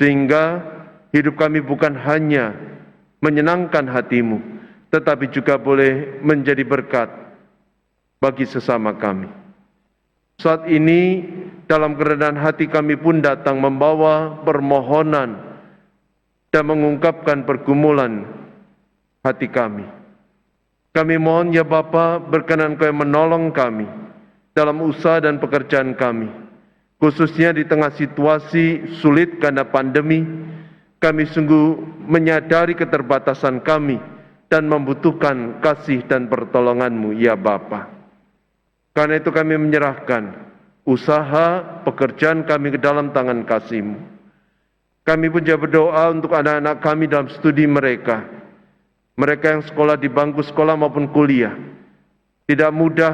Sehingga hidup kami bukan hanya menyenangkan hati-Mu, tetapi juga boleh menjadi berkat bagi sesama kami. Saat ini dalam kerendahan hati kami pun datang membawa permohonan dan mengungkapkan pergumulan hati kami. Kami mohon ya Bapa, berkenan Kau menolong kami dalam usaha dan pekerjaan kami, khususnya di tengah situasi sulit karena pandemi. Kami sungguh menyadari keterbatasan kami dan membutuhkan kasih dan pertolongan-Mu ya Bapa. Karena itu kami menyerahkan usaha pekerjaan kami ke dalam tangan kasih-Mu. Kami pun juga berdoa untuk anak-anak kami dalam studi mereka. Mereka yang sekolah di bangku sekolah maupun kuliah. Tidak mudah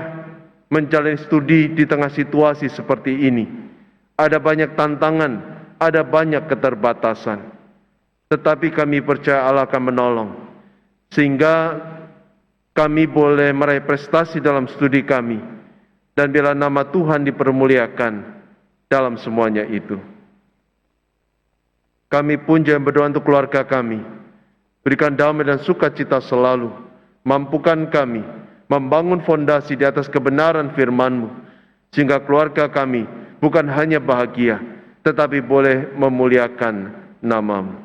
menjalani studi di tengah situasi seperti ini. Ada banyak tantangan, ada banyak keterbatasan. Tetapi kami percaya Allah akan menolong. Sehingga kami boleh meraih prestasi dalam studi kami. Dan bila nama Tuhan dipermuliakan dalam semuanya itu. Kami pun jangan berdoa untuk keluarga kami. Berikan damai dan sukacita selalu. Mampukan kami membangun fondasi di atas kebenaran firman-Mu. Sehingga keluarga kami bukan hanya bahagia, tetapi boleh memuliakan nama-Mu.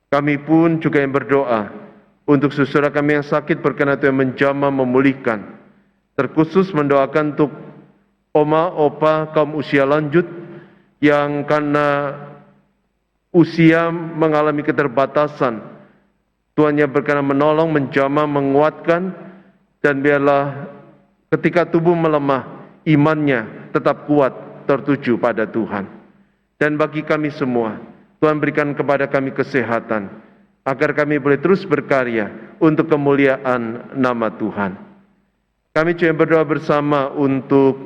Kami pun juga yang berdoa untuk saudara kami yang sakit, berkenan Tuhan menjamah memulihkan. Terkhusus mendoakan untuk oma, opa, kaum usia lanjut yang karena usia mengalami keterbatasan. Tuhan yang berkenan menolong, menjamah, menguatkan, dan biarlah ketika tubuh melemah, imannya tetap kuat tertuju pada Tuhan. Dan bagi kami semua, Tuhan berikan kepada kami kesehatan, agar kami boleh terus berkarya untuk kemuliaan nama Tuhan. Kami juga berdoa bersama untuk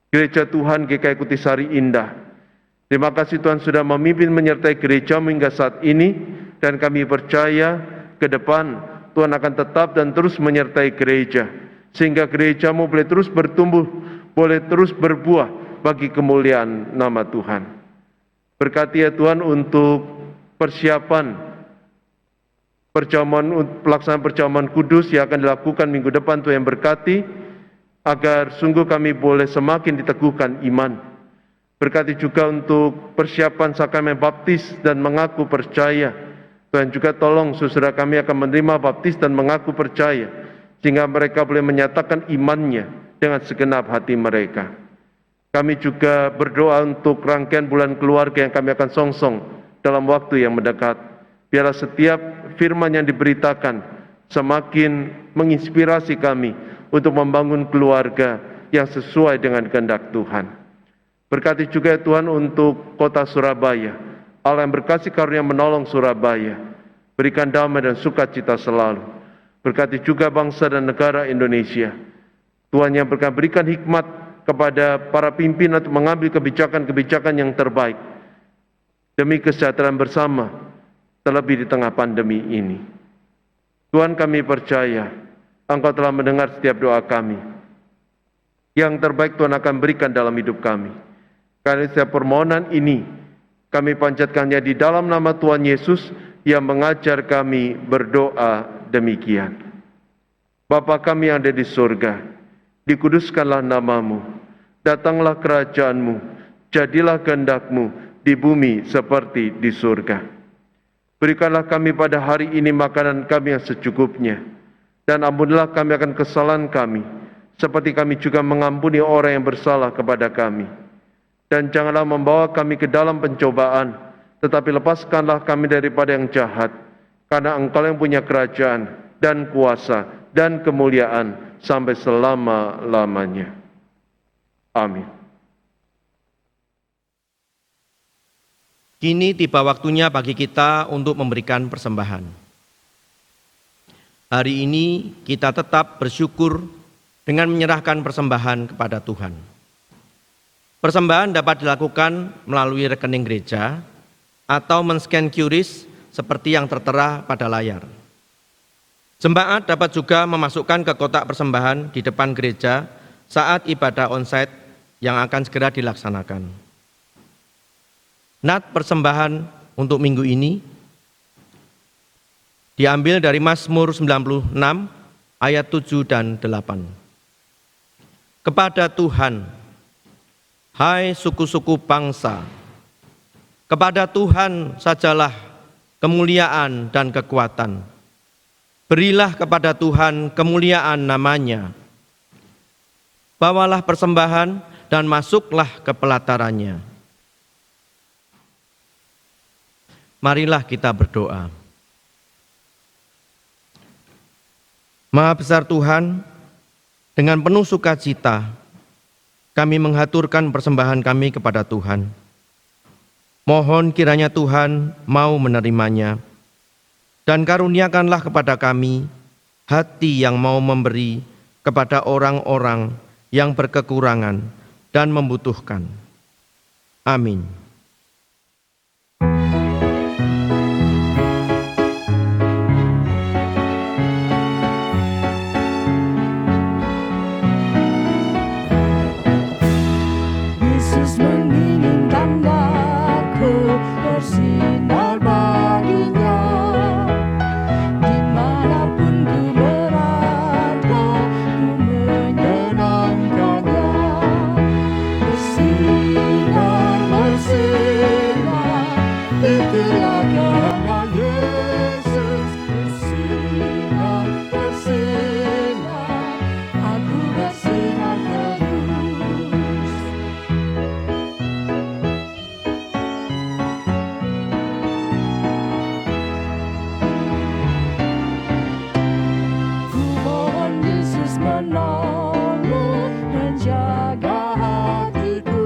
Gereja Tuhan GKI Kutisari Indah. Terima kasih Tuhan sudah memimpin menyertai gereja-Mu hingga saat ini, dan kami percaya ke depan Tuhan akan tetap dan terus menyertai gereja, sehingga gereja-Mu boleh terus bertumbuh, boleh terus berbuah bagi kemuliaan nama Tuhan. Berkati ya Tuhan untuk persiapan pelaksanaan perjamuan kudus yang akan dilakukan minggu depan. Tuhan yang berkati, agar sungguh kami boleh semakin diteguhkan iman. Berkati juga untuk persiapan sakramen baptis dan mengaku percaya. Tuhan juga tolong saudara kami akan menerima baptis dan mengaku percaya, sehingga mereka boleh menyatakan imannya dengan segenap hati mereka. Kami juga berdoa untuk rangkaian bulan keluarga yang kami akan songsong dalam waktu yang mendekat. Biarlah setiap firman yang diberitakan semakin menginspirasi kami untuk membangun keluarga yang sesuai dengan kehendak Tuhan. Berkati juga ya Tuhan untuk kota Surabaya. Allah yang berkasih karunia menolong Surabaya. Berikan damai dan sukacita selalu. Berkati juga bangsa dan negara Indonesia. Tuhan yang berikan hikmat kepada para pimpinan untuk mengambil kebijakan-kebijakan yang terbaik demi kesejahteraan bersama, terlebih di tengah pandemi ini. Tuhan, kami percaya Engkau telah mendengar setiap doa kami. Yang terbaik Tuhan akan berikan dalam hidup kami. Karena setiap permohonan ini kami panjatkannya di dalam nama Tuhan Yesus yang mengajar kami berdoa demikian. Bapa kami yang ada di surga, dikuduskanlah namamu, datanglah kerajaanmu, jadilah kehendak-mu di bumi seperti di surga. Berikanlah kami pada hari ini makanan kami yang secukupnya, dan ampunilah kami akan kesalahan kami, seperti kami juga mengampuni orang yang bersalah kepada kami. Dan janganlah membawa kami ke dalam pencobaan, tetapi lepaskanlah kami daripada yang jahat, karena Engkau yang punya kerajaan dan kuasa dan kemuliaan sampai selama-lamanya. Amin. Kini tiba waktunya bagi kita untuk memberikan persembahan. Hari ini kita tetap bersyukur dengan menyerahkan persembahan kepada Tuhan. Persembahan dapat dilakukan melalui rekening gereja atau men-scan QRIS seperti yang tertera pada layar. Jemaat dapat juga memasukkan ke kotak persembahan di depan gereja saat ibadah onsite yang akan segera dilaksanakan. Nat persembahan untuk minggu ini diambil dari Mazmur 96 ayat 7 dan 8. Kepada Tuhan, hai suku-suku bangsa, kepada Tuhan sajalah kemuliaan dan kekuatan. Berilah kepada Tuhan kemuliaan namanya. Bawalah persembahan dan masuklah ke pelatarannya. Marilah kita berdoa. Maha besar Tuhan, dengan penuh sukacita kami menghaturkan persembahan kami kepada Tuhan. Mohon kiranya Tuhan mau menerimanya, dan karuniakanlah kepada kami hati yang mau memberi kepada orang-orang yang berkekurangan dan membutuhkan. Amin. Yesus menginginkan aku bersinar baginya, dimanapun ku berada, ku menyenangkannya. Bersinar, bersinar, itulah kehendak Yesus. Bersinar, bersinar, aku bersinar terus. Ku mohon Yesus menolong, menjaga hatiku,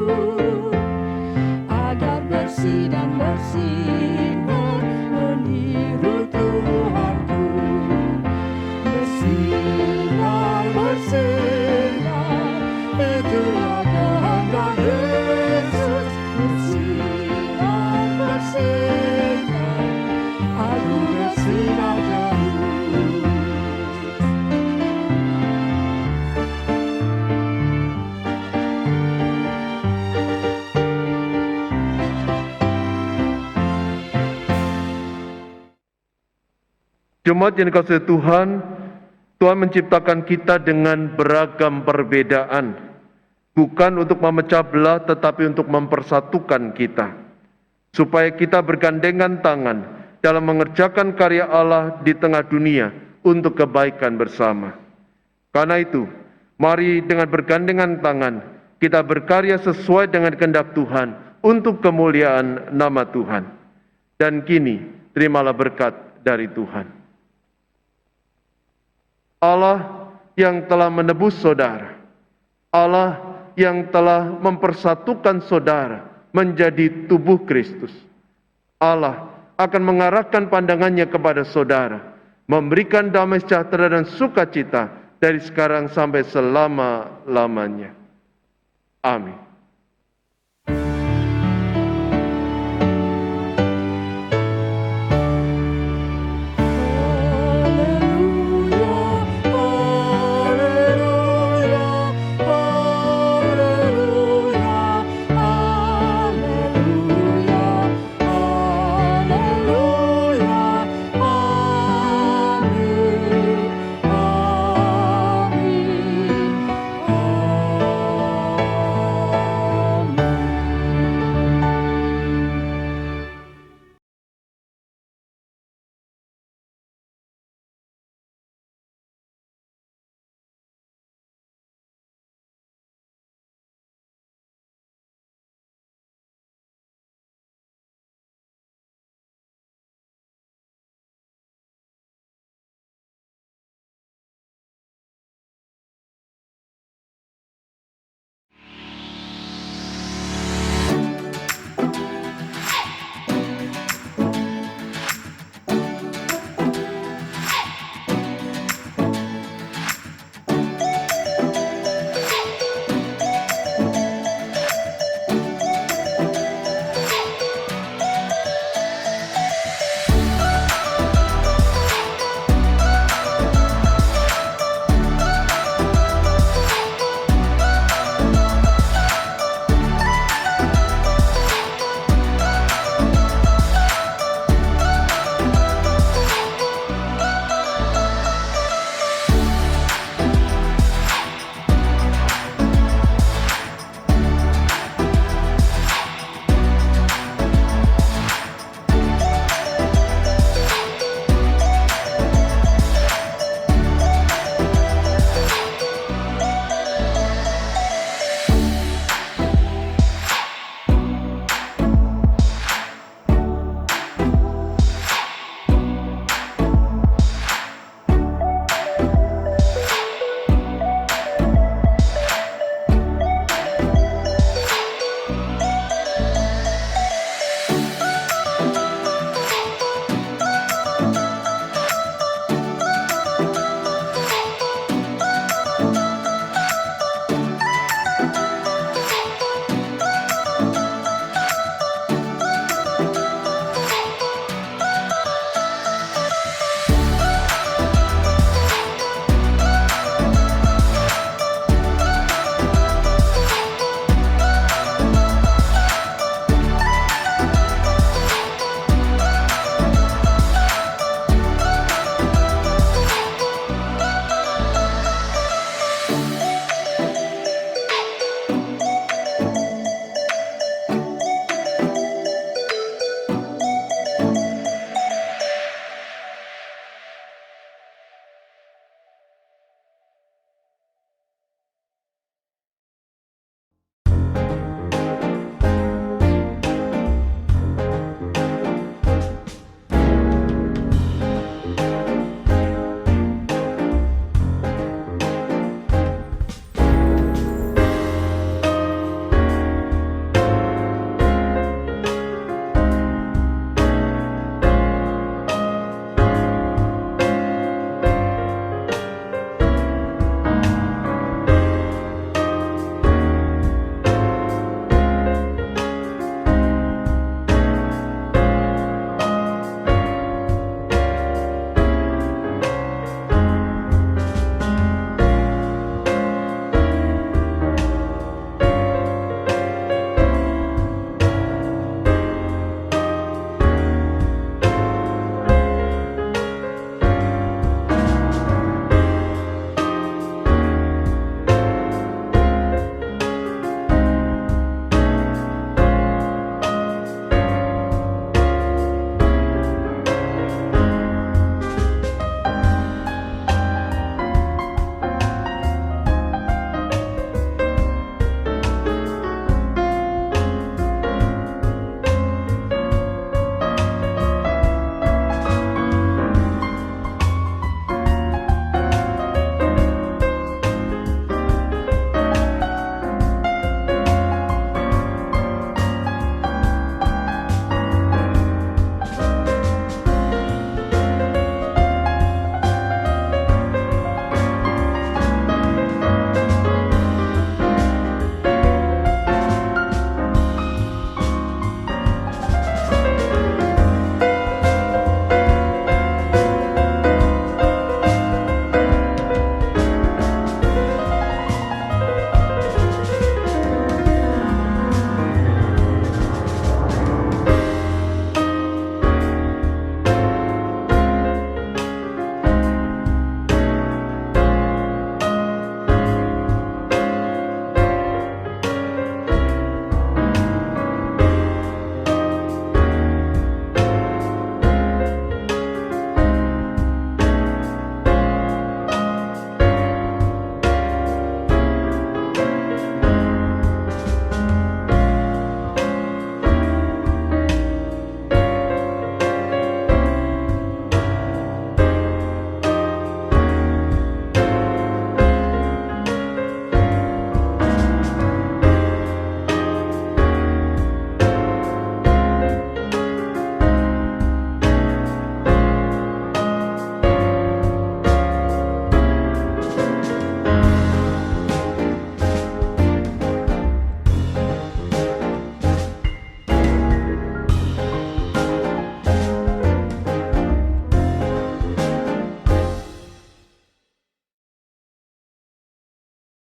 agar bersih dan bersinar meniru Tuhanku. Bersinar, bersinar, itulah kehendak Yesus. Bersinar, bersinar, aku bersinar terus. Jemaat yang dikasihi Tuhan, Tuhan menciptakan kita dengan beragam perbedaan, bukan untuk memecah belah tetapi untuk mempersatukan kita, supaya kita bergandengan tangan dalam mengerjakan karya Allah di tengah dunia untuk kebaikan bersama. Karena itu, mari dengan bergandengan tangan kita berkarya sesuai dengan kehendak Tuhan untuk kemuliaan nama Tuhan. Dan kini, terimalah berkat dari Tuhan. Allah yang telah menebus saudara, Allah yang telah mempersatukan saudara menjadi tubuh Kristus. Allah akan mengarahkan pandangannya kepada saudara, memberikan damai sejahtera dan sukacita dari sekarang sampai selama-lamanya. Amin.